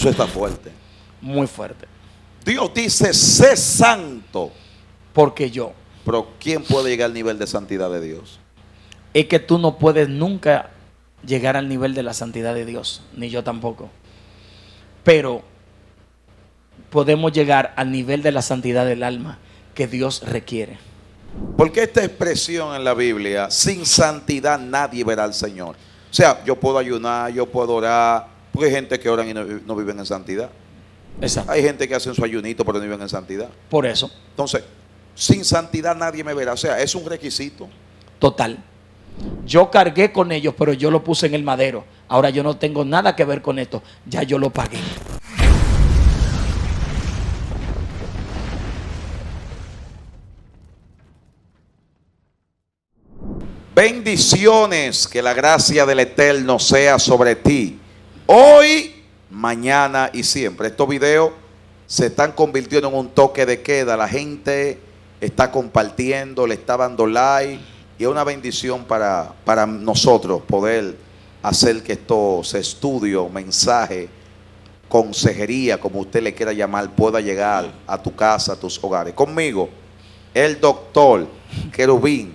Eso está fuerte. Muy fuerte. Dios dice, sé santo. Porque yo. Pero ¿quién puede llegar al nivel de santidad de Dios? Es que tú no puedes nunca llegar al nivel de la santidad de Dios, ni yo tampoco. Pero podemos llegar al nivel de la santidad del alma que Dios requiere. Porque esta expresión en la Biblia, sin santidad nadie verá al Señor. O sea, yo puedo ayunar, yo puedo orar, porque hay gente que oran y no viven en santidad. Exacto. Hay gente que hacen su ayunito pero no viven en santidad. Por eso. Entonces, sin santidad nadie me verá. O sea, es un requisito. Total. Yo cargué con ellos, pero yo lo puse en el madero. Ahora yo no tengo nada que ver con esto. Ya yo lo pagué. Bendiciones, que la gracia del Eterno sea sobre ti. Hoy, mañana y siempre. Estos videos se están convirtiendo en un toque de queda. La gente está compartiendo, le está dando like. Y es una bendición para nosotros poder hacer que estos estudios, mensajes, consejería, como usted le quiera llamar, pueda llegar a tu casa, a tus hogares. Conmigo, el doctor Querubín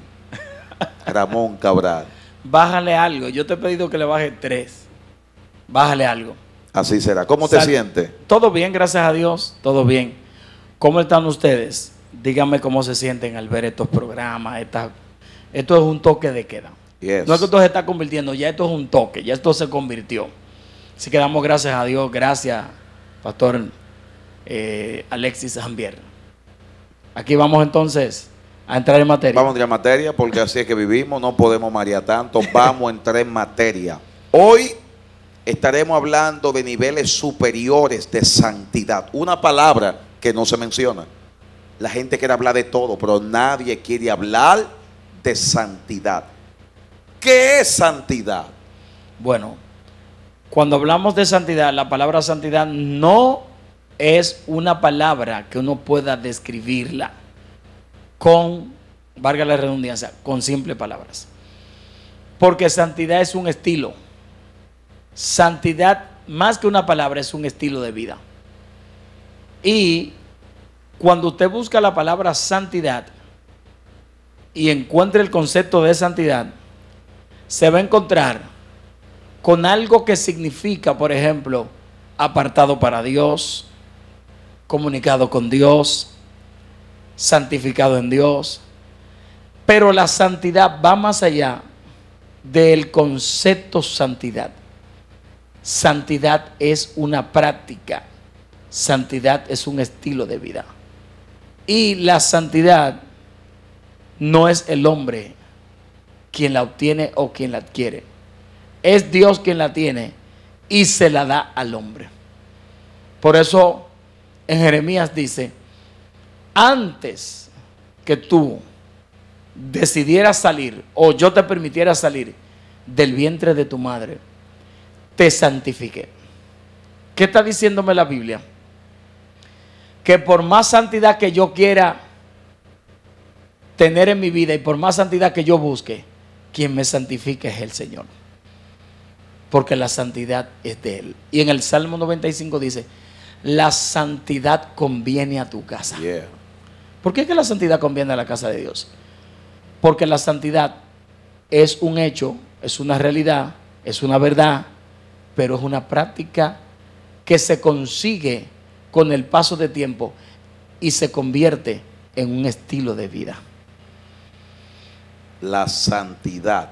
Ramón Cabral. Bájale algo. Yo te he pedido que le baje 3. Bájale algo. Así será. ¿Cómo te sientes? Todo bien, gracias a Dios. Todo bien. ¿Cómo están ustedes? Díganme cómo se sienten al ver estos programas. Esto es un toque de queda. Yes. No es que esto se está convirtiendo, ya esto es un toque, ya esto se convirtió. Así que damos gracias a Dios. Gracias, Pastor Alexis Jambier. Aquí vamos entonces a entrar en materia. Vamos a entrar en materia porque así es que vivimos, no podemos marear tanto. Vamos a entrar en materia. Hoy estaremos hablando de niveles superiores de santidad. Una palabra que no se menciona. La gente quiere hablar de todo, pero nadie quiere hablar de santidad. ¿Qué es santidad? Bueno, cuando hablamos de santidad, la palabra santidad no es una palabra que uno pueda describirla con, valga la redundancia, con simples palabras. Porque santidad es un estilo. Santidad, más que una palabra, es un estilo de vida. Y cuando usted busca la palabra santidad y encuentre el concepto de santidad, se va a encontrar con algo que significa, por ejemplo, apartado para Dios, comunicado con Dios, santificado en Dios. Pero la santidad va más allá del concepto santidad. Santidad es una práctica. Santidad es un estilo de vida. Y la santidad no es el hombre quien la obtiene o quien la adquiere. Es Dios quien la tiene y se la da al hombre. Por eso en Jeremías dice: antes que tú decidieras salir o yo te permitiera salir del vientre de tu madre, te santifiqué. ¿Qué está diciéndome la Biblia? Que por más santidad que yo quiera tener en mi vida y por más santidad que yo busque, quien me santifique es el Señor. Porque la santidad es de Él. Y en el Salmo 95 dice: la santidad conviene a tu casa. Yeah. ¿Por qué es que la santidad conviene a la casa de Dios? Porque la santidad es un hecho, es una realidad, es una verdad, pero es una práctica que se consigue con el paso de tiempo y se convierte en un estilo de vida. La santidad.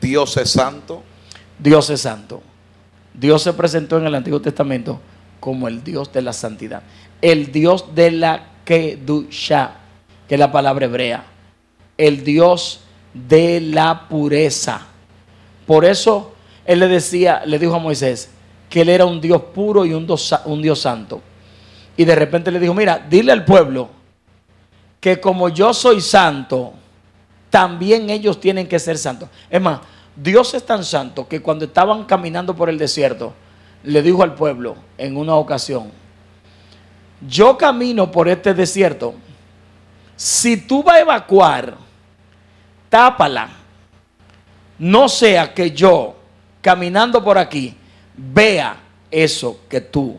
Dios es santo. Dios es santo. Dios se presentó en el Antiguo Testamento como el Dios de la santidad, el Dios de la Kedusha, que es la palabra hebrea, el Dios de la pureza. Por eso Él le dijo a Moisés que Él era un Dios puro y un Dios santo. Y de repente le dijo: mira, dile al pueblo que como yo soy santo, también ellos tienen que ser santos. Es más, Dios es tan santo que cuando estaban caminando por el desierto, le dijo al pueblo en una ocasión: yo camino por este desierto, si tú vas a evacuar, tápala, no sea que yo caminando por aquí vea eso que tú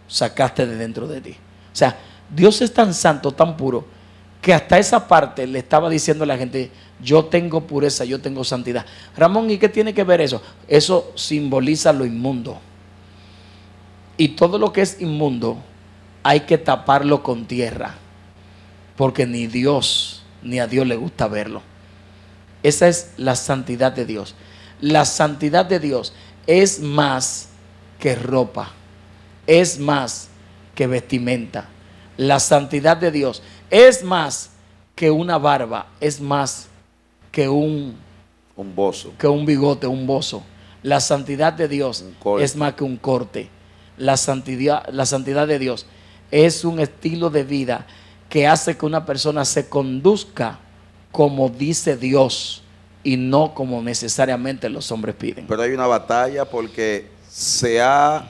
sacaste de dentro de ti. O sea, Dios es tan santo, tan puro, que hasta esa parte le estaba diciendo a la gente, yo tengo pureza, yo tengo santidad. Ramón, ¿y qué tiene que ver eso? Eso simboliza lo inmundo. Y todo lo que es inmundo hay que taparlo con tierra, porque ni Dios, ni a Dios le gusta verlo. Esa es la santidad de Dios. La santidad de Dios es más que ropa, es más que vestimenta. La santidad de Dios es más que una barba, es más que un bozo, que un bigote, un bozo. La santidad de Dios es más que un corte. La santidad de Dios es un estilo de vida que hace que una persona se conduzca como dice Dios y no como necesariamente los hombres piden. Pero hay una batalla porque se ha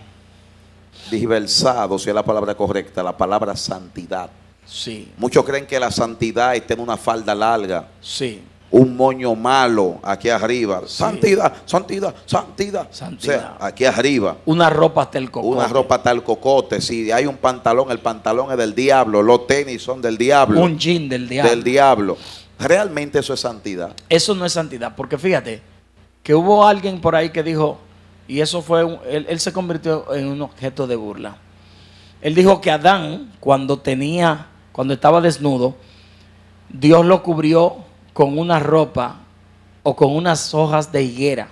disversado, si es la palabra correcta, la palabra santidad. Sí. Muchos creen que la santidad es tener una falda larga, Sí. un moño malo aquí arriba. Sí. Santidad, santidad, santidad. Santidad. O sea, aquí arriba. Una ropa hasta el cocote. Una ropa tal cocote. Si hay un pantalón, el pantalón es del diablo. Los tenis son del diablo. Un jean del diablo. Del diablo. Realmente eso es santidad. Eso no es santidad, porque fíjate que hubo alguien por ahí que dijo, y eso fue, él se convirtió en un objeto de burla. Él dijo que Adán, cuando estaba desnudo, Dios lo cubrió con una ropa o con unas hojas de higuera.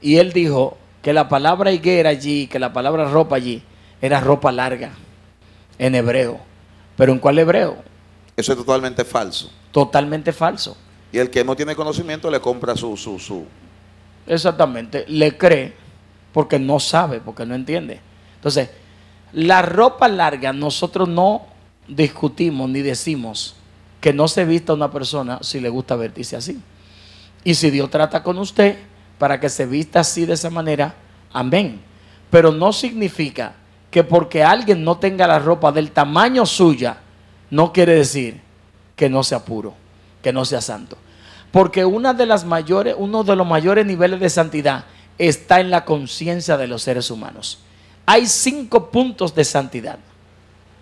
Y él dijo que la palabra higuera allí, que la palabra ropa allí, era ropa larga, en hebreo. ¿Pero en cuál hebreo? Eso es totalmente falso. Totalmente falso. Y el que no tiene conocimiento le compra su. Exactamente, le cree porque no sabe, porque no entiende. Entonces, la ropa larga, nosotros no discutimos ni decimos que no se vista una persona si le gusta vestirse así. Y si Dios trata con usted para que se vista así de esa manera, amén. Pero no significa que porque alguien no tenga la ropa del tamaño suya, no quiere decir que no sea puro, que no sea santo. Porque uno de los mayores niveles de santidad está en la conciencia de los seres humanos. Hay 5 puntos de santidad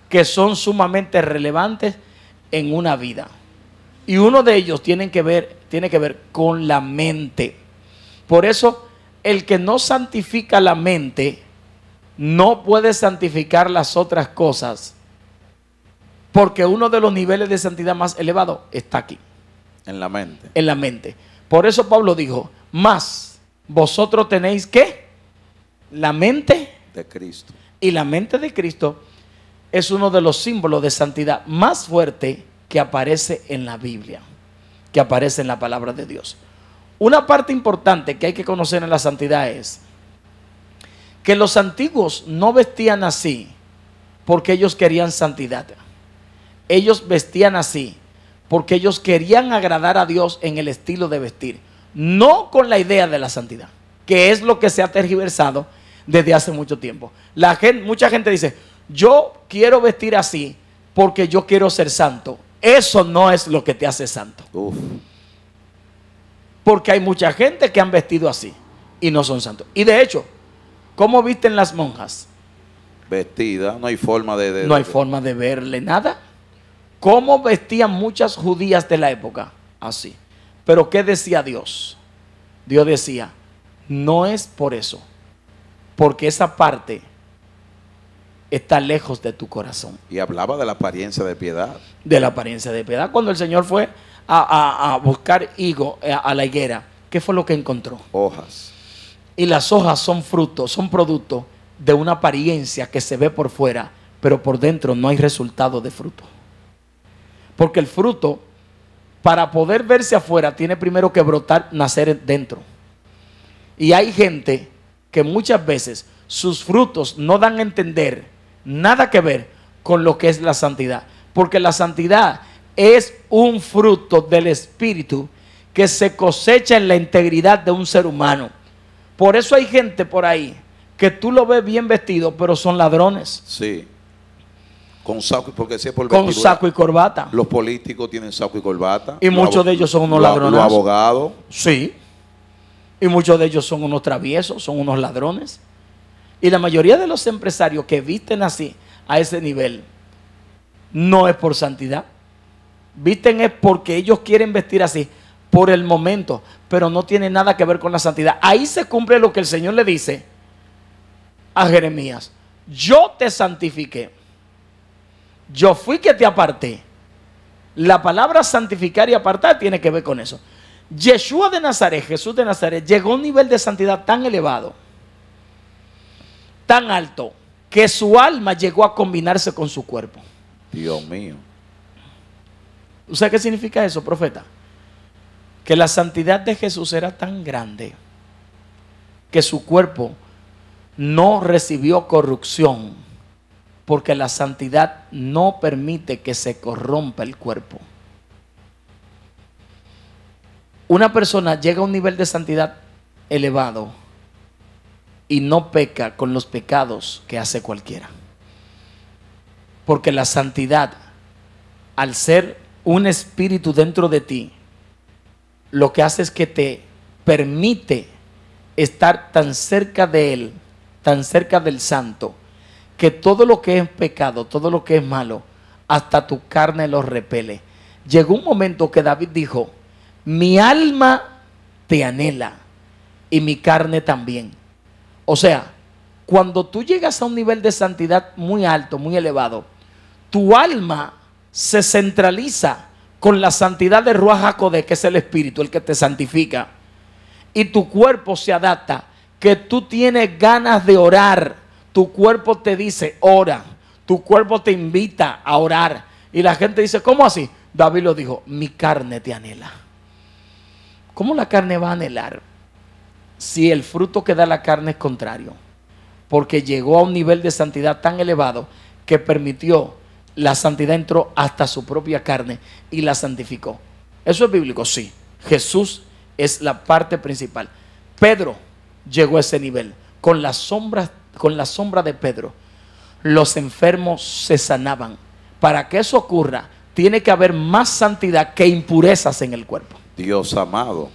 que son sumamente relevantes en una vida. Y uno de ellos tiene que ver con la mente. Por eso, el que no santifica la mente no puede santificar las otras cosas. Porque uno de los niveles de santidad más elevados está aquí. En la mente. En la mente. Por eso Pablo dijo, más vosotros tenéis ¿qué? La mente de Cristo. Y la mente de Cristo es uno de los símbolos de santidad más fuerte que aparece en la Biblia, que aparece en la palabra de Dios. Una parte importante que hay que conocer en la santidad es que los antiguos no vestían así porque ellos querían santidad. Ellos vestían así porque ellos querían agradar a Dios en el estilo de vestir, no con la idea de la santidad, que es lo que se ha tergiversado desde hace mucho tiempo. Mucha gente dice, yo quiero vestir así porque yo quiero ser santo. Eso no es lo que te hace santo. Uf. Porque hay mucha gente que han vestido así y no son santos. Y de hecho, ¿cómo visten las monjas? Vestida, no hay forma no hay forma de verle nada. ¿Cómo vestían muchas judías de la época? Así. Pero ¿qué decía Dios? Dios decía, no es por eso, porque esa parte está lejos de tu corazón. Y hablaba de la apariencia de piedad. De la apariencia de piedad. Cuando el Señor fue a buscar higo a la higuera, ¿qué fue lo que encontró? Hojas. Y las hojas son frutos, son producto de una apariencia que se ve por fuera, pero por dentro no hay resultado de fruto. Porque el fruto, para poder verse afuera, tiene primero que brotar, nacer dentro. Y hay gente que muchas veces sus frutos no dan a entender nada que ver con lo que es la santidad. Porque la santidad es un fruto del Espíritu que se cosecha en la integridad de un ser humano. Por eso hay gente por ahí que tú lo ves bien vestido, pero son ladrones. Sí. Con saco, porque si es por con saco y corbata. Los políticos tienen saco y corbata. Y muchos de ellos son unos ladrones. Los abogados. Sí. Y muchos de ellos son unos traviesos, son unos ladrones. Y la mayoría de los empresarios que visten así, a ese nivel, no es por santidad. Visten es porque ellos quieren vestir así por el momento, pero no tiene nada que ver con la santidad. Ahí se cumple lo que el Señor le dice a Jeremías: yo te santifiqué, yo fui que te aparté. La palabra santificar y apartar tiene que ver con eso. Yeshua de Nazaret, Jesús de Nazaret, llegó a un nivel de santidad tan elevado, tan alto, que su alma llegó a combinarse con su cuerpo. Dios mío. ¿Usted qué significa eso, profeta? Que la santidad de Jesús era tan grande que su cuerpo no recibió corrupción, porque la santidad no permite que se corrompa el cuerpo. Una persona llega a un nivel de santidad elevado y no peca con los pecados que hace cualquiera. Porque la santidad, al ser un espíritu dentro de ti, lo que hace es que te permite estar tan cerca de Él, tan cerca del Santo, que todo lo que es pecado, todo lo que es malo, hasta tu carne lo repele. Llegó un momento que David dijo: mi alma te anhela y mi carne también. O sea, cuando tú llegas a un nivel de santidad muy alto, muy elevado, tu alma se centraliza con la santidad de Ruach HaKodesh, que es el Espíritu, el que te santifica. Y tu cuerpo se adapta, que tú tienes ganas de orar. Tu cuerpo te dice, ora. Tu cuerpo te invita a orar. Y la gente dice, ¿cómo así? David lo dijo, mi carne te anhela. ¿Cómo la carne va a anhelar si el fruto que da la carne es contrario? Porque llegó a un nivel de santidad tan elevado que permitió, la santidad entró hasta su propia carne y la santificó. ¿Eso es bíblico? Sí. Jesús es la parte principal. Pedro llegó a ese nivel. Con la sombra de Pedro, los enfermos se sanaban. Para que eso ocurra, tiene que haber más santidad que impurezas en el cuerpo. Dios amado.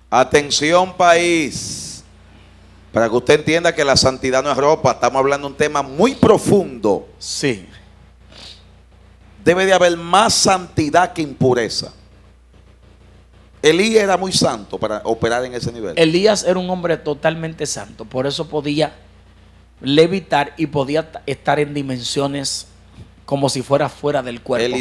Atención, país. Para que usted entienda que la santidad no es ropa, estamos hablando de un tema muy profundo. Sí. Debe de haber más santidad que impureza. Elías era muy santo para operar en ese nivel. Elías era un hombre totalmente santo, por eso podía levitar y podía estar en dimensiones como si fuera fuera del cuerpo.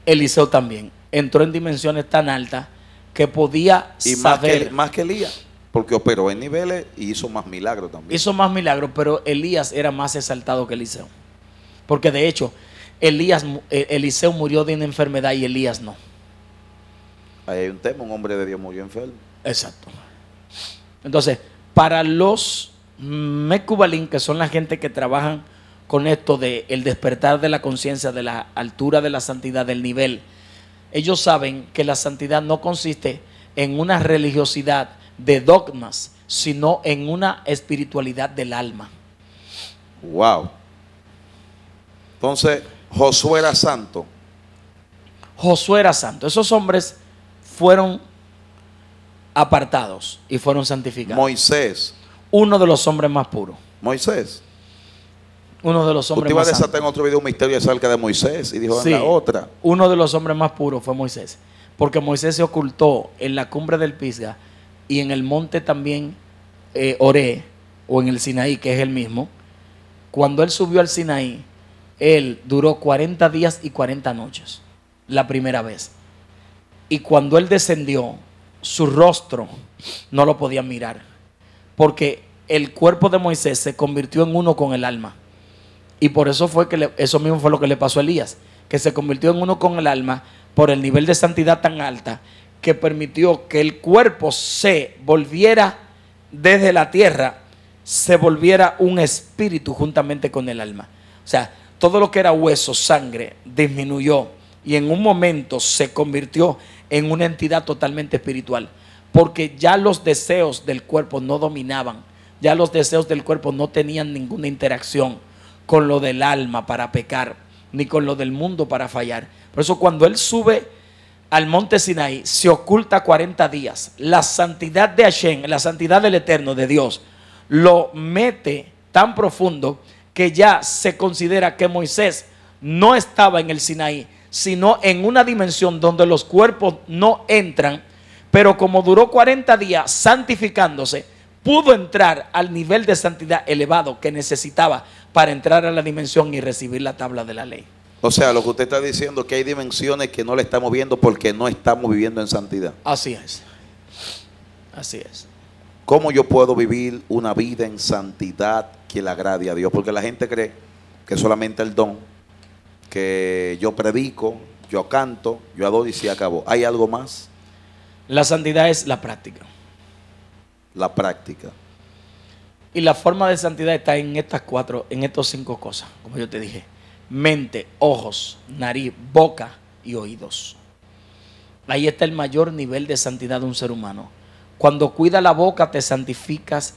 Eliseo también entró en dimensiones tan altas que podía saber. Más que Elías, porque operó en niveles y hizo más milagros también. Hizo más milagros, pero Elías era más exaltado que Eliseo. Porque de hecho, Eliseo murió de una enfermedad y Elías no. Ahí hay un tema, un hombre de Dios murió enfermo. Exacto. Entonces, para los Mekubalín, que son la gente que trabajan con esto de el despertar de la conciencia, de la altura de la santidad, del nivel, ellos saben que la santidad no consiste en una religiosidad de dogmas, sino en una espiritualidad del alma. Wow. Entonces, Josué era santo. Josué era santo. Esos hombres fueron apartados y fueron santificados. Moisés. Uno de los hombres más puros. Moisés. Uno de los hombres más santos. Usted iba a desatar en otro video un misterio acerca de Moisés y dijo en la otra. Uno de los hombres más puros fue Moisés. Porque Moisés se ocultó en la cumbre del Pisga y en el monte también Oré, o en el Sinaí, que es el mismo. Cuando él subió al Sinaí, él duró 40 días y 40 noches, la primera vez. Y cuando él descendió, su rostro no lo podían mirar, porque el cuerpo de Moisés se convirtió en uno con el alma. Y por eso fue que eso mismo fue lo que le pasó a Elías, que se convirtió en uno con el alma por el nivel de santidad tan alta que permitió que el cuerpo se volviera desde la tierra, se volviera un espíritu juntamente con el alma. O sea, todo lo que era hueso, sangre, disminuyó y en un momento se convirtió en una entidad totalmente espiritual, porque ya los deseos del cuerpo no dominaban, ya los deseos del cuerpo no tenían ninguna interacción con lo del alma para pecar, ni con lo del mundo para fallar. Por eso cuando él sube al monte Sinaí, se oculta 40 días. La santidad de Hashem, la santidad del Eterno, de Dios, lo mete tan profundo que ya se considera que Moisés no estaba en el Sinaí, sino en una dimensión donde los cuerpos no entran, pero como duró 40 días santificándose, pudo entrar al nivel de santidad elevado que necesitaba para entrar a la dimensión y recibir la tabla de la ley. O sea, lo que usted está diciendo es que hay dimensiones que no le estamos viendo porque no estamos viviendo en santidad. Así es. Así es. ¿Cómo yo puedo vivir una vida en santidad que le agrade a Dios? Porque la gente cree que solamente el don, que yo predico, yo canto, yo adoro y se acabó. ¿Hay algo más? La santidad es la práctica. La práctica. Y la forma de santidad está en estos 5 cosas, como yo te dije: mente, ojos, nariz, boca y oídos. Ahí está el mayor nivel de santidad de un ser humano. Cuando cuida la boca, te santificas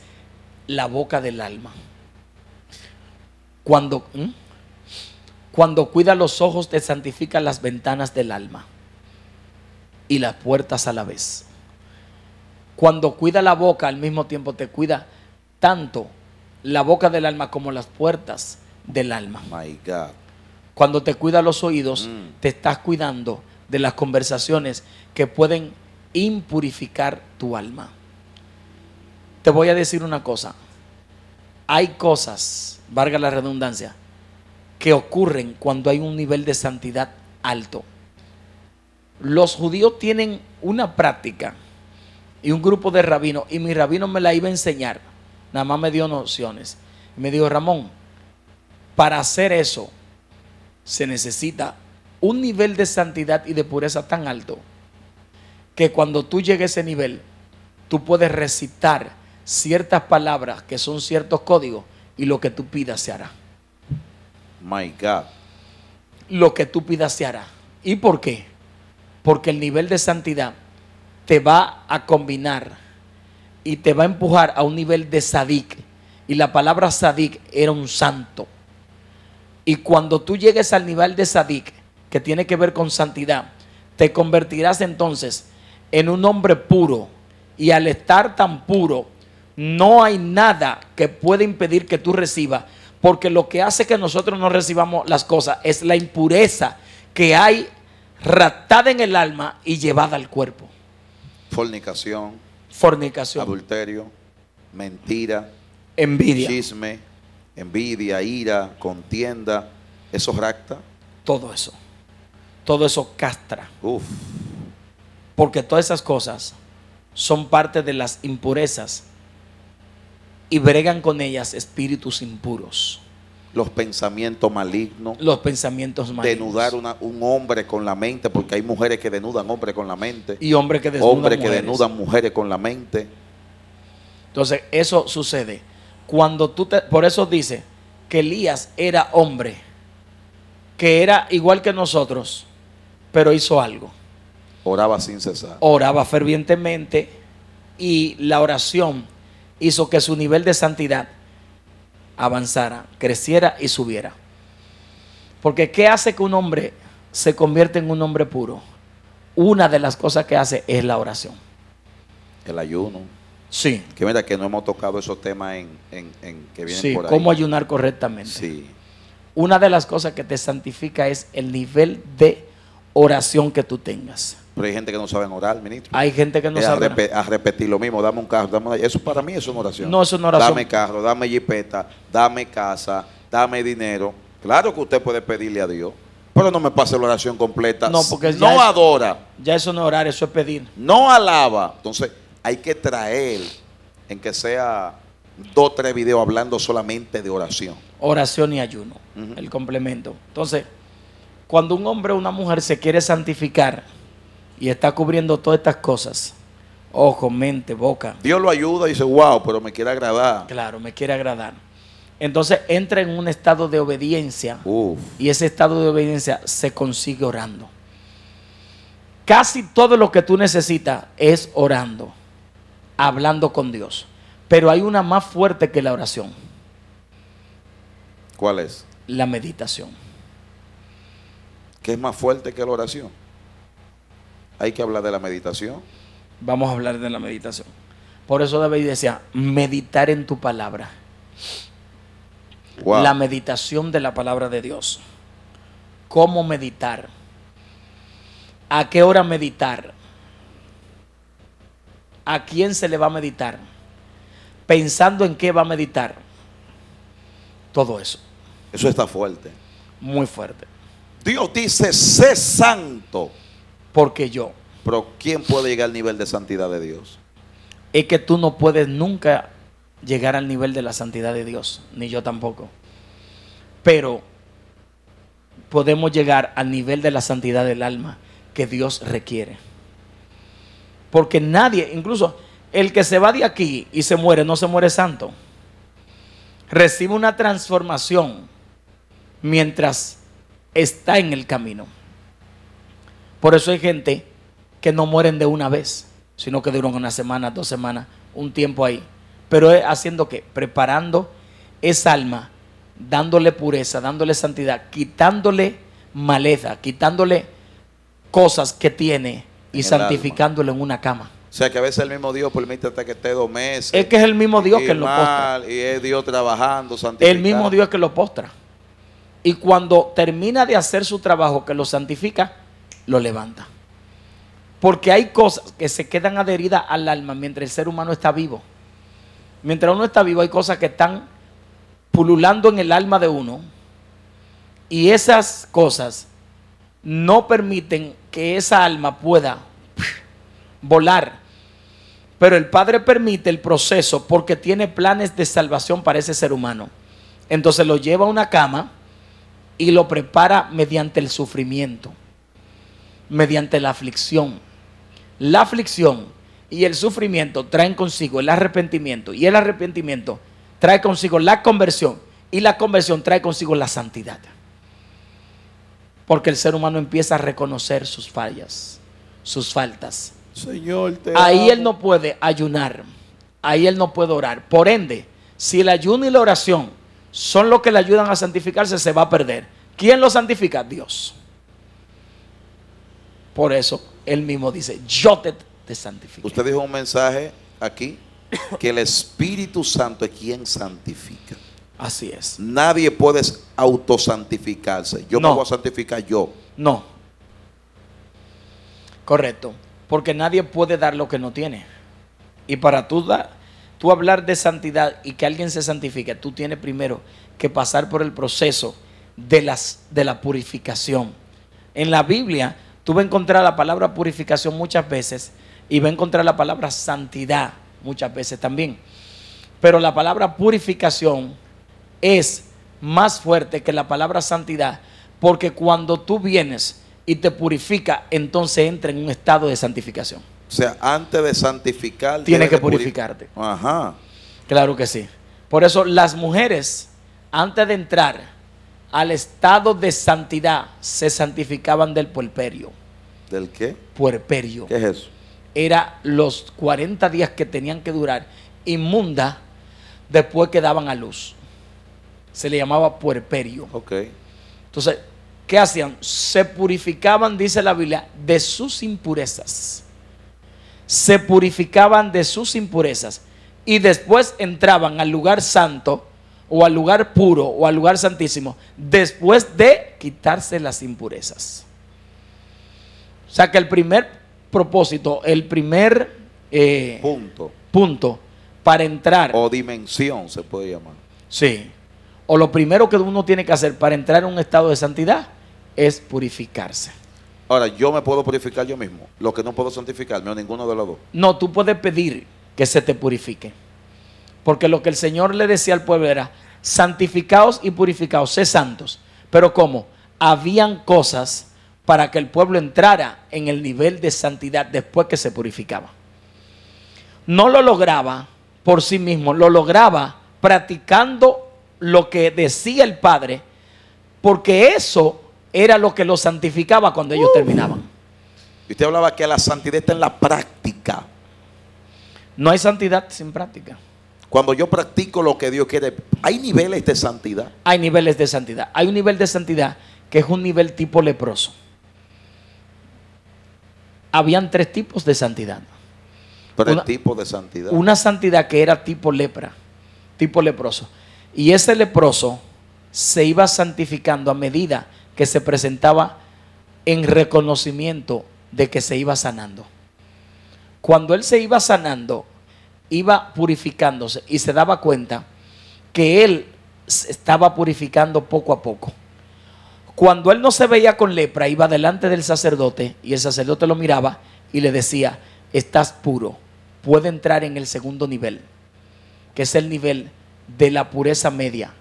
la boca del alma. Cuando cuida los ojos, te santificas las ventanas del alma y las puertas a la vez. Cuando cuida la boca, al mismo tiempo te cuida tanto la boca del alma como las puertas del alma. My God. Cuando te cuida los oídos, te estás cuidando de las conversaciones que pueden impurificar tu alma. Te voy a decir una cosa: hay cosas, valga la redundancia, que ocurren cuando hay un nivel de santidad alto. Los judíos tienen una práctica y un grupo de rabinos, y mi rabino me la iba a enseñar, nada más me dio nociones. Me dijo: Ramón, para hacer eso se necesita un nivel de santidad y de pureza tan alto que cuando tú llegues a ese nivel, tú puedes recitar ciertas palabras que son ciertos códigos y lo que tú pidas se hará. My God. Lo que tú pidas se hará. ¿Y por qué? Porque el nivel de santidad te va a combinar y te va a empujar a un nivel de sadik. Y la palabra sadik era un santo. Y cuando tú llegues al nivel de sadik, que tiene que ver con santidad, te convertirás entonces en un hombre puro. Y al estar tan puro, no hay nada que pueda impedir que tú recibas. Porque lo que hace que nosotros no recibamos las cosas es la impureza que hay raptada en el alma y llevada al cuerpo. Fornicación, adulterio, mentira, envidia, chisme, envidia, ira, contienda. ¿Eso rapta? Todo eso castra. Uf. Porque todas esas cosas son parte de las impurezas y bregan con ellas espíritus impuros. Los pensamientos malignos. Los pensamientos malignos. Denudar un hombre con la mente, porque hay mujeres que denudan hombres con la mente. Y hombres que desnudan hombres que mujeres. denudan mujeres con la mente. Entonces, eso sucede. Cuando por eso dice que Elías era hombre, que era igual que nosotros, pero hizo algo. Oraba sin cesar. Oraba fervientemente y la oración hizo que su nivel de santidad avanzara, creciera y subiera. Porque ¿qué hace que un hombre se convierta en un hombre puro? Una de las cosas que hace es la oración. El ayuno. Sí. Que mira que no hemos tocado esos temas que vienen por ahí. Cómo ayunar correctamente. Sí. Una de las cosas que te santifica es el nivel de oración que tú tengas. Pero hay gente que no sabe orar, ministro. Hay gente que no sabe orar. A repetir lo mismo, dame un carro, eso para mí es una oración. No es una oración. Dame carro, dame jipeta, dame casa, dame dinero. Claro que usted puede pedirle a Dios, pero no me pase la oración completa. No, porque no adora. Ya eso no es orar, eso es pedir. No alaba. Entonces hay que traer, en que sea 2 o 3 videos hablando solamente de oración. Oración y ayuno, el complemento. Entonces, cuando un hombre o una mujer se quiere santificar y está cubriendo todas estas cosas, ojo, mente, boca. Dios lo ayuda y dice, wow, pero me quiere agradar. Claro, me quiere agradar. Entonces entra en un estado de obediencia. Uf. Y ese estado de obediencia se consigue orando. Casi todo lo que tú necesitas es orando, hablando con Dios. Pero hay una más fuerte que la oración. ¿Cuál es? La meditación. ¿Qué es más fuerte que la oración? Hay que hablar de la meditación. Vamos a hablar de la meditación. Por eso David decía, meditar en tu palabra. Wow. La meditación de la palabra de Dios. ¿Cómo meditar? ¿A qué hora meditar? ¿A quién se le va a meditar? ¿Pensando en qué va a meditar? Todo eso. Eso está fuerte. Muy fuerte. Dios dice, sé santo. Porque yo. Pero ¿quién puede llegar al nivel de santidad de Dios? Es que tú no puedes nunca llegar al nivel de la santidad de Dios, ni yo tampoco. Pero podemos llegar al nivel de la santidad del alma que Dios requiere. Porque nadie, incluso el que se va de aquí y se muere, no se muere santo. Recibe una transformación mientras está en el camino. Por eso hay gente que no mueren de una vez, sino que duran una semana, 2 semanas, un tiempo ahí. Pero es haciendo ¿qué? Preparando esa alma, dándole pureza, dándole santidad, quitándole maleza, quitándole cosas que tiene y santificándolo en una cama. O sea que a veces el mismo Dios permite hasta que esté 2 meses. Es que es el mismo Dios que lo postra. Y es Dios trabajando, santificando. El mismo Dios que lo postra. Y cuando termina de hacer su trabajo, que lo santifica, lo levanta. Porque hay cosas que se quedan adheridas al alma mientras el ser humano está vivo. Mientras uno está vivo hay cosas que están pululando en el alma de uno. Y esas cosas no permiten que esa alma pueda volar. Pero el Padre permite el proceso porque tiene planes de salvación para ese ser humano. Entonces lo lleva a una cama y lo prepara mediante el sufrimiento, mediante la aflicción. La aflicción y el sufrimiento traen consigo el arrepentimiento, y el arrepentimiento trae consigo la conversión, y la conversión trae consigo la santidad. Porque el ser humano empieza a reconocer sus fallas, sus faltas. Señor, te Ahí amo. él no puede ayunar, ahí él no puede orar. Por ende, si el ayuno y la oración son los que le ayudan a santificarse, se va a perder. ¿Quién lo santifica? Dios. Por eso él mismo dice, yo te santifico. Usted dijo un mensaje aquí que el Espíritu Santo es quien santifica. Así es. Nadie puede autosantificarse. Yo No. me voy a santificar yo. No. Correcto. Porque nadie puede dar lo que no tiene. Y para tú hablar de santidad y que alguien se santifique, tú tienes primero que pasar por el proceso de la purificación. En la Biblia, tú vas a encontrar la palabra purificación muchas veces y vas a encontrar la palabra santidad muchas veces también. Pero la palabra purificación es más fuerte que la palabra santidad, porque cuando tú vienes y te purifica, entonces entra en un estado de santificación. O sea, antes de santificar, Tienes que debe de purificarte. Ajá. Claro que sí. Por eso las mujeres, antes de entrar al estado de santidad, se santificaban del puerperio. ¿Del qué? Puerperio. ¿Qué es eso? Era los 40 días que tenían que durar inmunda después que daban a luz. Se le llamaba puerperio. Ok. Entonces, ¿qué hacían? Se purificaban, dice la Biblia, de sus impurezas. Se purificaban de sus impurezas y después entraban al lugar santo o al lugar puro o al lugar santísimo después de quitarse las impurezas. O sea que el primer propósito, el primer punto para entrar, o dimensión se puede llamar. sí, o lo primero que uno tiene que hacer para entrar en un estado de santidad es purificarse. Ahora, yo me puedo purificar yo mismo. Lo que no puedo santificarme, o ninguno de los dos. No, tú puedes pedir que se te purifique. Porque lo que el Señor le decía al pueblo era, santificaos y purificaos, sé santos. Pero ¿cómo? Habían cosas para que el pueblo entrara en el nivel de santidad después que se purificaba. No lo lograba por sí mismo, lo lograba practicando lo que decía el Padre, porque eso era lo que los santificaba cuando ellos terminaban. Y usted hablaba que la santidad está en la práctica. No hay santidad sin práctica. Cuando yo practico lo que Dios quiere, hay niveles de santidad. Hay niveles de santidad. Hay un nivel de santidad que es un nivel tipo leproso. Habían 3 tipos de santidad. Pero Una- el tipo de santidad. una santidad que era tipo lepra, tipo leproso. Y ese leproso se iba santificando a medida que se presentaba en reconocimiento de que se iba sanando. Cuando él se iba sanando, iba purificándose y se daba cuenta que él se estaba purificando poco a poco. Cuando él no se veía con lepra, iba delante del sacerdote y el sacerdote lo miraba y le decía: estás puro, puede entrar en el segundo nivel, que es el nivel de la pureza media,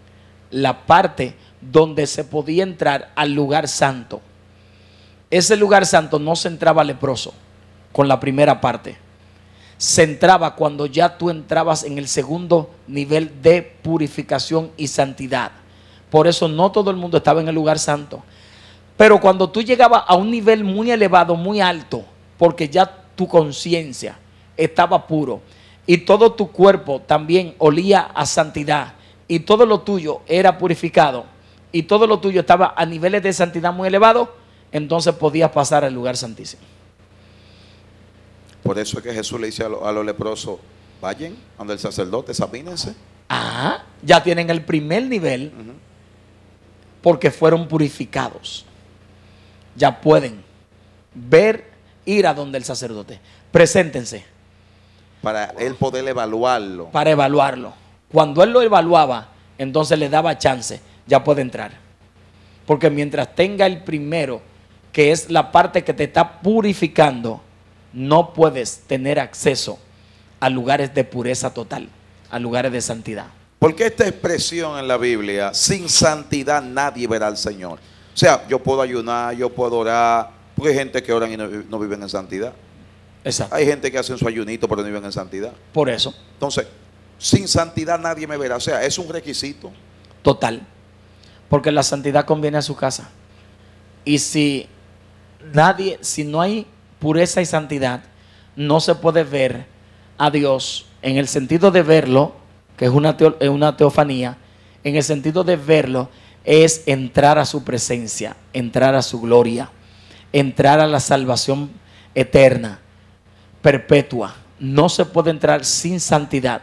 la parte donde se podía entrar al lugar santo. Ese lugar santo no se entraba leproso con la primera parte, se entraba cuando ya tú entrabas en el segundo nivel de purificación y santidad. Por eso no todo el mundo estaba en el lugar santo. Pero cuando tú llegabas a un nivel muy elevado, muy alto, porque ya tu conciencia estaba puro y todo tu cuerpo también olía a santidad y todo lo tuyo era purificado y todo lo tuyo estaba a niveles de santidad muy elevados, entonces podías pasar al lugar santísimo. Por eso es que Jesús le dice a los leprosos: vayan donde el sacerdote, examínense. Ya tienen el primer nivel porque fueron purificados. Ya pueden ver, ir a donde el sacerdote. Preséntense Para él poder evaluarlo. para evaluarlo. Cuando él lo evaluaba, entonces le daba chance, ya puede entrar. Porque mientras tenga el primero, que es la parte que te está purificando, no puedes tener acceso a lugares de pureza total, a lugares de santidad. Porque esta expresión en la Biblia: sin santidad nadie verá al Señor. O sea, yo puedo ayunar, yo puedo orar, porque hay gente que oran y no viven en santidad. Exacto. Hay gente que hacen su ayunito pero no viven en santidad. Por eso, Entonces, sin santidad nadie me verá. O sea, es un requisito. total. Porque la santidad conviene a su casa. Y si no hay pureza y santidad, no se puede ver a Dios en el sentido de verlo, que es una teofanía. En el sentido de verlo es entrar a su presencia, entrar a su gloria, entrar a la salvación eterna, perpetua. No se puede entrar sin santidad,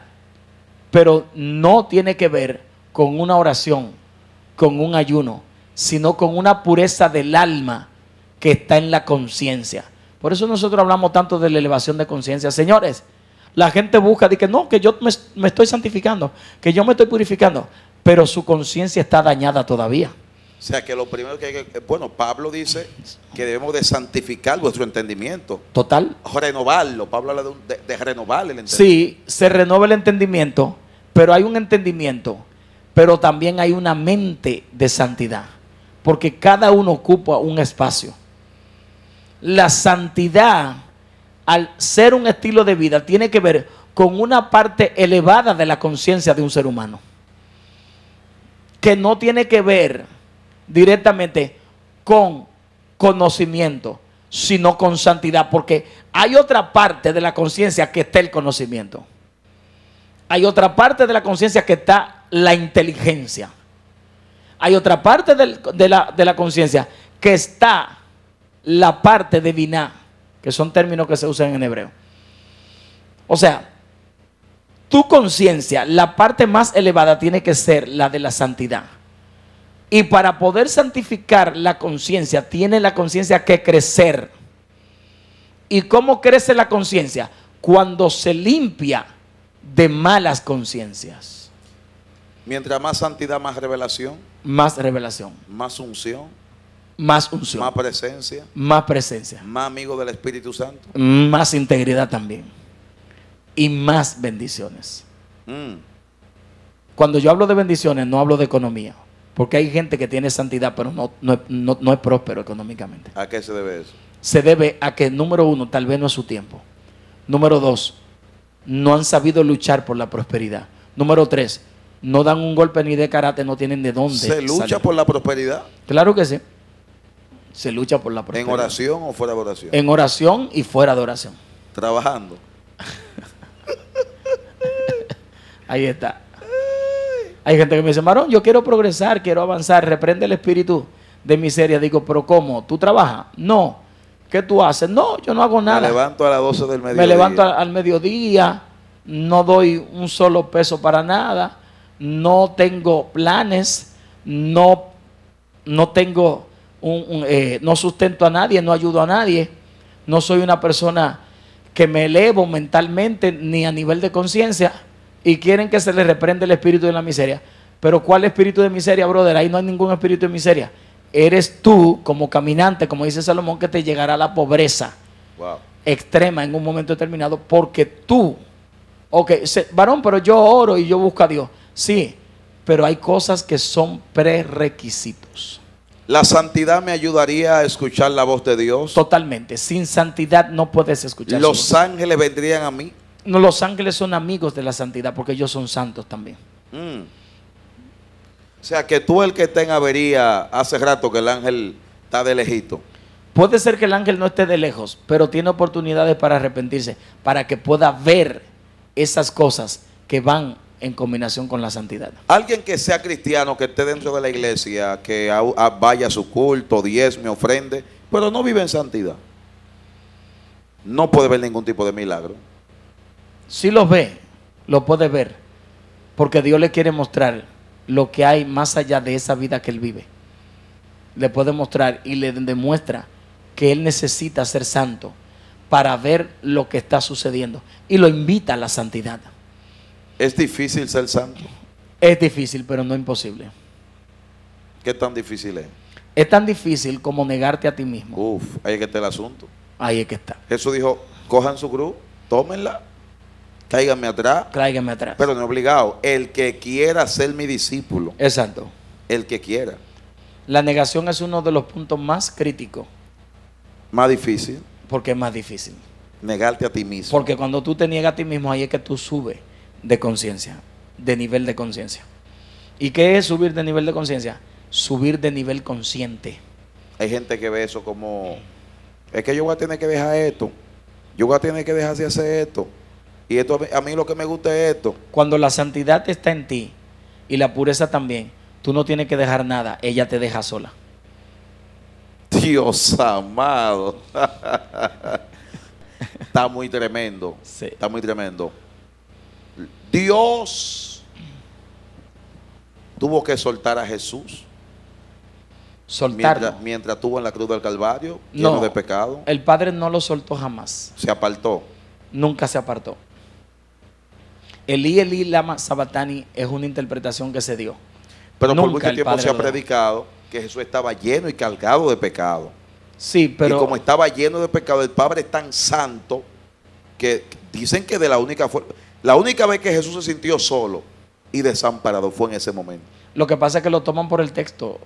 pero no tiene que ver con una oración, con un ayuno, sino con una pureza del alma que está en la conciencia. Por eso nosotros hablamos tanto de la elevación de conciencia. Señores, la gente busca de que no, que yo me estoy santificando, que yo me estoy purificando, pero su conciencia está dañada todavía. O sea, que lo primero que hay que... Bueno, Pablo dice que debemos de santificar vuestro entendimiento. Total. Renovarlo. Pablo habla de renovar el entendimiento. Sí, se renueva el entendimiento, pero hay un entendimiento, pero también hay una mente de santidad, porque cada uno ocupa un espacio. La santidad, al ser un estilo de vida, tiene que ver con una parte elevada de la conciencia de un ser humano, que no tiene que ver directamente con conocimiento, sino con santidad, porque hay otra parte de la conciencia que está el conocimiento. Hay otra parte de la conciencia que está la inteligencia. Hay otra parte de la conciencia que está la parte de biná, que son términos que se usan en hebreo. O sea, tu conciencia, la parte más elevada tiene que ser la de la santidad. Y para poder santificar la conciencia, tiene la conciencia que crecer. ¿Y cómo crece la conciencia? Cuando se limpia de malas conciencias. Mientras más santidad, más revelación. Más revelación. Más unción. Más unción. Más presencia. Más presencia. Más amigo del Espíritu Santo. Más integridad también. Y más bendiciones. Cuando yo hablo de bendiciones, no hablo de economía. Porque hay gente que tiene santidad, pero no es próspero económicamente. ¿A qué se debe eso? Se debe a que, número uno, tal vez no es su tiempo. Número dos, no han sabido luchar por la prosperidad. Número tres, no dan un golpe ni de karate, no tienen de dónde ¿Se lucha salir. por la prosperidad? Claro que sí. Se lucha por la prosperidad. ¿En oración o fuera de oración? En oración y fuera de oración. Trabajando. Ahí está. Hay gente que me dice: Marón, yo quiero progresar, quiero avanzar, reprende el espíritu de miseria. Digo, pero ¿cómo? ¿Tú trabajas? No. ¿qué tú haces? No, yo no hago nada. Me levanto a las 12 del mediodía. Me levanto al mediodía, no doy un solo peso para nada, no tengo planes, no tengo no sustento a nadie, no ayudo a nadie, no soy una persona que me elevo mentalmente ni a nivel de conciencia, y quieren que se les reprenda el espíritu de la miseria. Pero ¿cuál espíritu de miseria, brother? Ahí no hay ningún espíritu de miseria. Eres tú como caminante, como dice Salomón, que te llegará la pobreza extrema en un momento determinado, porque tú, varón, pero yo oro y yo busco a Dios. Sí, pero hay cosas que son prerequisitos. ¿La santidad me ayudaría a escuchar la voz de Dios? Totalmente. Sin santidad no puedes escuchar. ¿Los ángeles vendrían a mí? No, los ángeles son amigos de la santidad porque ellos son santos también. O sea, que tú el que está en avería, hace rato que el ángel está de lejito. Puede ser que el ángel no esté de lejos, pero tiene oportunidades para arrepentirse, para que pueda ver esas cosas que van en combinación con la santidad. Alguien que sea cristiano, que esté dentro de la iglesia, que vaya a su culto, diezme, ofrende, pero no vive en santidad, no puede ver ningún tipo de milagro. Si los ve, lo puede ver, porque Dios le quiere mostrar lo que hay más allá de esa vida que él vive. Le puede mostrar y le demuestra que él necesita ser santo para ver lo que está sucediendo, y lo invita a la santidad. ¿Es difícil ser santo? Es difícil, pero no imposible. ¿Qué tan difícil es? Es tan difícil como negarte a ti mismo. Ahí es que está el asunto. Ahí es que está. Jesús dijo, cojan su cruz, tómenla, cáiganme atrás. Cáiganme atrás. Pero no obligado. El que quiera ser mi discípulo. Exacto. El que quiera. La negación es uno de los puntos más críticos. Más difícil. Porque es más difícil. Negarte a ti mismo. Porque cuando tú te niegas a ti mismo, ahí es que tú subes de conciencia, de nivel de conciencia. ¿Y qué es subir de nivel de conciencia? Subir de nivel consciente. Hay gente que ve eso como, es que yo voy a tener que dejar esto, yo voy a tener que dejar de hacer esto, y esto a mí lo que me gusta es esto. Cuando la santidad está en ti y la pureza también, tú no tienes que dejar nada, ella te deja sola. Dios amado. Está muy tremendo. Sí. Está muy tremendo. Dios tuvo que soltar a Jesús. Soltarlo. Mientras estuvo en la cruz del Calvario, lleno de pecado. El Padre no lo soltó jamás. Se apartó. Nunca se apartó. Elí, Elí, lama sabatani es una interpretación que se dio. Pero Nunca por mucho tiempo se ha predicado que Jesús estaba lleno y cargado de pecado. Sí, pero... Y como estaba lleno de pecado, el Padre es tan santo que dicen que la única vez que Jesús se sintió solo y desamparado fue en ese momento. Lo que pasa es que lo toman por el texto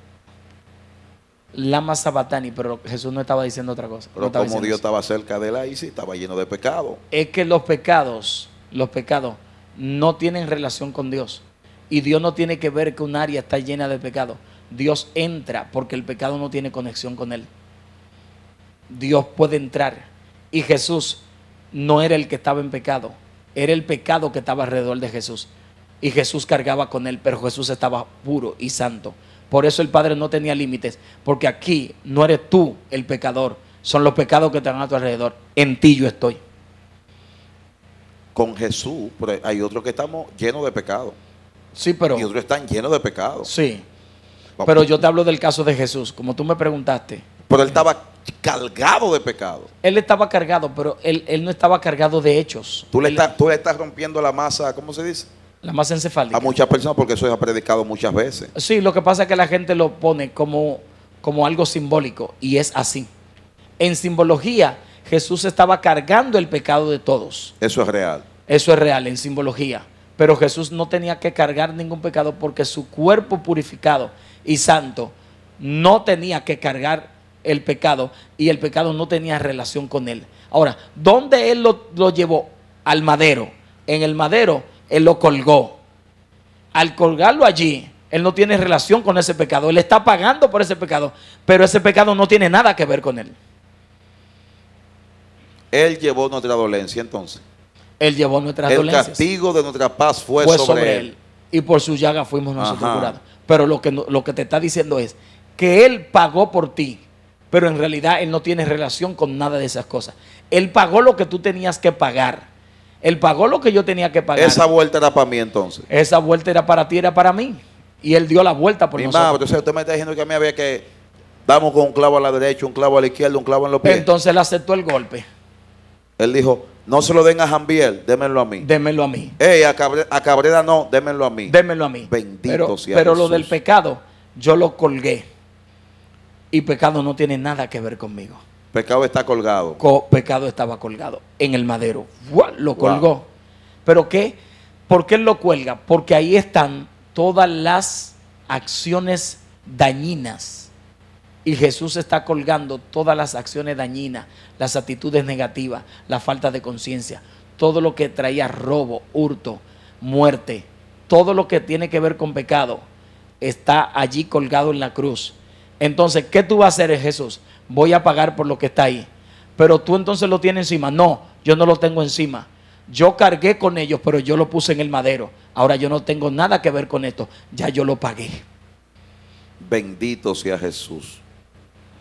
lama sabatani, pero Jesús no estaba diciendo otra cosa. Pero como Dios estaba cerca de él ahí, sí, estaba lleno de pecado. Es que los pecados no tienen relación con Dios. Y Dios no tiene que ver que un área está llena de pecado. Dios entra porque el pecado no tiene conexión con él. Dios puede entrar. Y Jesús no era el que estaba en pecado, era el pecado que estaba alrededor de Jesús. Y Jesús cargaba con él, pero Jesús estaba puro y santo. Por eso el Padre no tenía límites, porque aquí no eres tú el pecador, son los pecados que están a tu alrededor. En ti yo estoy. Con Jesús, pero hay otros que estamos llenos de pecado. Sí, pero... Y otros están llenos de pecado. Sí. Pero yo te hablo del caso de Jesús, como tú me preguntaste. Pero él estaba cargado de pecado. Él estaba cargado, pero él no estaba cargado de hechos. Tú le estás rompiendo la masa, ¿cómo se dice? La masa encefálica. A muchas personas, porque eso se ha predicado muchas veces. Sí, lo que pasa es que la gente lo pone como algo simbólico, y es así. En simbología, Jesús estaba cargando el pecado de todos. Eso es real. Eso es real en simbología. Pero Jesús no tenía que cargar ningún pecado porque su cuerpo purificado y santo no tenía que cargar el pecado, y el pecado no tenía relación con él. Ahora, ¿dónde él lo llevó? Al madero. En el madero él lo colgó. Al colgarlo allí, él no tiene relación con ese pecado. Él está pagando por ese pecado, pero ese pecado no tiene nada que ver con él. Él llevó nuestra dolencia, entonces. Él llevó nuestras dolencias. El castigo de nuestra paz fue sobre él. Y por su llaga fuimos nosotros curados. Pero lo que te está diciendo es que él pagó por ti, pero en realidad Él no tiene relación con nada de esas cosas. Él pagó lo que tú tenías que pagar. Él pagó lo que yo tenía que pagar. Esa vuelta era para mí entonces. Esa vuelta era para ti, era para mí. Y Él dio la vuelta por Mi nosotros. madre, entonces usted me está diciendo que a mí había que damos con un clavo a la derecha, un clavo a la izquierda, un clavo en los pies. Entonces Él aceptó el golpe. Él dijo, no se lo den a Jambiel, démenlo a mí. Démelo a mí. Ey, a Cabrera no, démenlo a mí. Démelo a mí. Bendito sea Pero lo Jesús. del pecado, yo lo colgué. Y pecado no tiene nada que ver conmigo. Pecado está colgado. Pecado estaba colgado en el madero. ¡Fua! Lo colgó. Wow. ¿Pero qué? ¿Por qué él lo cuelga? Porque ahí están todas las acciones dañinas. Y Jesús está colgando todas las acciones dañinas, las actitudes negativas, la falta de conciencia, todo lo que traía robo, hurto, muerte, todo lo que tiene que ver con pecado, está allí colgado en la cruz. Entonces, ¿qué tú vas a hacer, Jesús? Voy a pagar por lo que está ahí. Pero tú entonces lo tienes encima. No, yo no lo tengo encima. Yo cargué con ellos, pero yo lo puse en el madero. Ahora yo no tengo nada que ver con esto. Ya yo lo pagué. Bendito sea Jesús.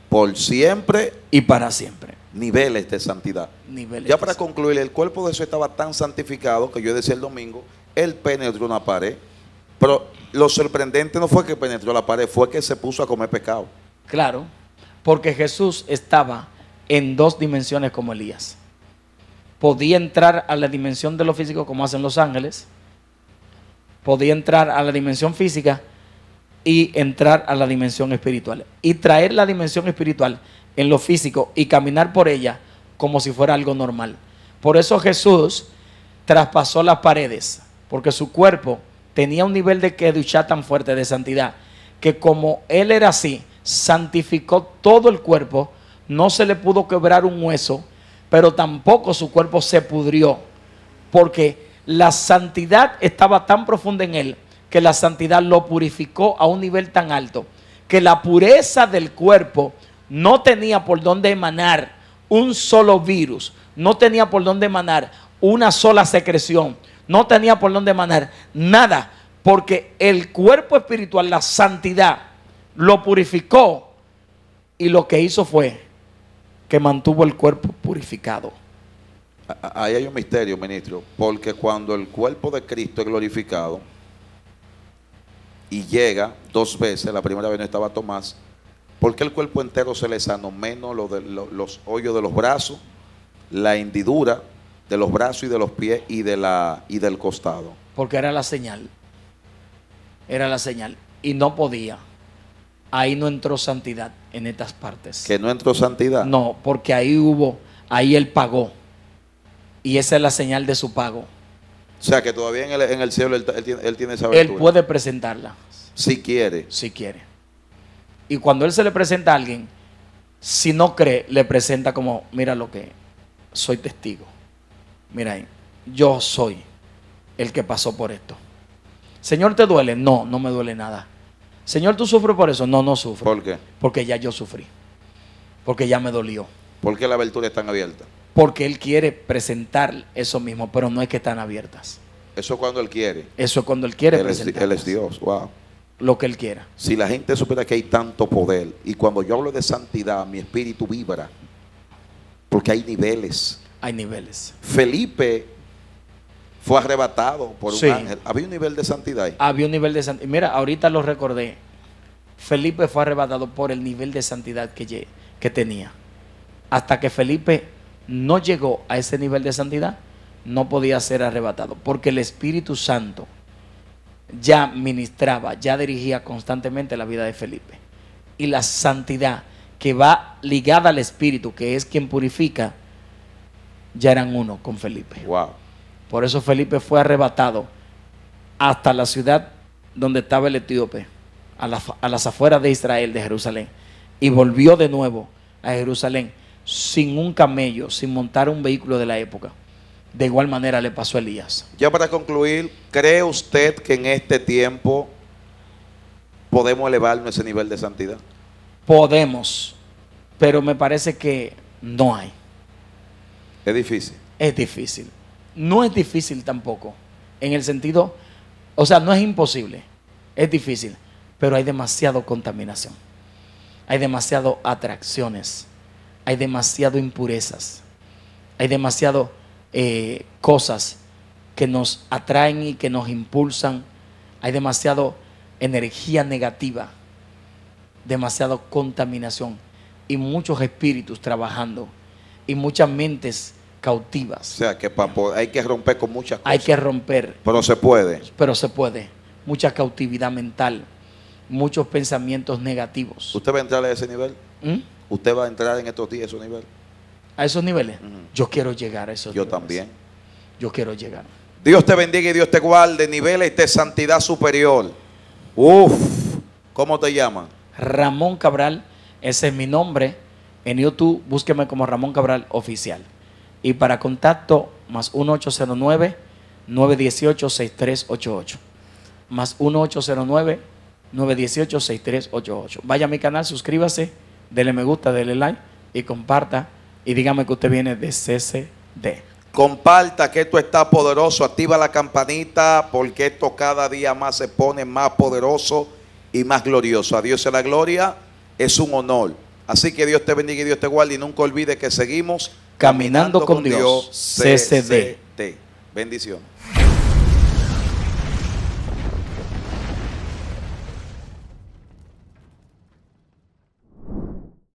Por siempre, Y para siempre. niveles de santidad. Niveles Ya de para concluir, el cuerpo de Jesús estaba tan santificado que yo decía el domingo, él penetró una pared. Pero lo sorprendente no fue que penetró la pared, fue que se puso a comer pecado. Claro, porque Jesús estaba en dos dimensiones como Elías. Podía entrar a la dimensión de lo físico como hacen los ángeles. Podía entrar a la dimensión física y entrar a la dimensión espiritual. Y traer la dimensión espiritual en lo físico y caminar por ella como si fuera algo normal. Por eso Jesús traspasó las paredes, porque su cuerpo tenía un nivel de kedushá tan fuerte, de santidad, que como él era así, santificó todo el cuerpo, no se le pudo quebrar un hueso, pero tampoco su cuerpo se pudrió, porque la santidad estaba tan profunda en él, que la santidad lo purificó a un nivel tan alto, que la pureza del cuerpo no tenía por dónde emanar un solo virus, no tenía por dónde emanar una sola secreción, no tenía por dónde emanar nada, porque el cuerpo espiritual, la santidad, lo purificó, y lo que hizo fue que mantuvo el cuerpo purificado. Ahí hay un misterio, ministro, porque cuando el cuerpo de Cristo es glorificado y llega dos veces, la primera vez no estaba Tomás, ¿por qué el cuerpo entero se le sanó? Menos los hoyos de los brazos, la hendidura de los brazos y de los pies y del costado. Porque era la señal. Era la señal. Y no podía. Ahí no entró santidad en estas partes. Que no entró santidad. No, porque ahí él pagó. Y esa es la señal de su pago. O sea que todavía en el cielo él tiene esa abertura. Él puede presentarla. Si quiere. Si quiere. Y cuando él se le presenta a alguien, si no cree, le presenta como, mira lo que soy testigo. Mira ahí, yo soy el que pasó por esto. Señor, ¿te duele? No, no me duele nada. Señor, ¿tú sufres por eso? No, no sufro. ¿Por qué? Porque ya yo sufrí. Porque ya me dolió. ¿Por qué la abertura está abierta? Porque Él quiere presentar eso mismo, pero no es que están abiertas. Eso cuando Él quiere. Eso es cuando Él quiere Él presentar. es Dios, wow. Lo que Él quiera. Si la gente supiera que hay tanto poder, y cuando yo hablo de santidad, mi espíritu vibra, porque hay niveles. Hay niveles. Felipe fue arrebatado por Sí. un ángel. Había un nivel de santidad ahí. Había un nivel de santidad. Mira, ahorita lo recordé. Felipe fue arrebatado por el nivel de santidad que tenía. Hasta que Felipe no llegó a ese nivel de santidad, no podía ser arrebatado. Porque el Espíritu Santo ya ministraba, ya dirigía constantemente la vida de Felipe. Y la santidad que va ligada al Espíritu, que es quien purifica, ya eran uno con Felipe. Wow. Por eso Felipe fue arrebatado hasta la ciudad donde estaba el etíope, a las afueras de Israel, de Jerusalén, y volvió de nuevo a Jerusalén sin un camello, sin montar un vehículo de la época. De igual manera le pasó a Elías. Ya para concluir, ¿cree usted que en este tiempo podemos elevarnos a ese nivel de santidad? Podemos, pero me parece que no hay. Es difícil. Es difícil. No es difícil tampoco, en el sentido, o sea, no es imposible, es difícil, pero hay demasiada contaminación. hay demasiado atracciones, hay demasiado impurezas, hay demasiado cosas que nos atraen y que nos impulsan, hay demasiado energía negativa, demasiada contaminación y muchos espíritus trabajando y muchas mentes cautivas. O sea, que hay que romper con muchas cosas. Hay que romper, Pero se puede. pero se puede. Mucha cautividad mental, muchos pensamientos negativos. ¿Usted va a entrar a ese nivel? ¿Mm? ¿Usted va a entrar en estos días a esos niveles? A esos niveles. Ujú. Yo quiero llegar a esos Yo niveles. también. Yo quiero llegar. Dios te bendiga y Dios te guarde. Niveles de santidad superior. Uf. ¿Cómo te llaman? Ramón Cabral, ese es mi nombre. En YouTube, búsqueme como Ramón Cabral Oficial. Y para contacto, más 1-809-918-6388. Más 1-809-918-6388. Vaya a mi canal, suscríbase, dele me gusta, dele like y comparta. Y dígame que usted viene de CCD. Comparta que esto está poderoso. Activa la campanita porque esto cada día más se pone más poderoso y más glorioso. A Dios sea la gloria. Es un honor. Así que Dios te bendiga y Dios te guarde. Y nunca olvide que seguimos Caminando con Dios, CCD. Bendiciones.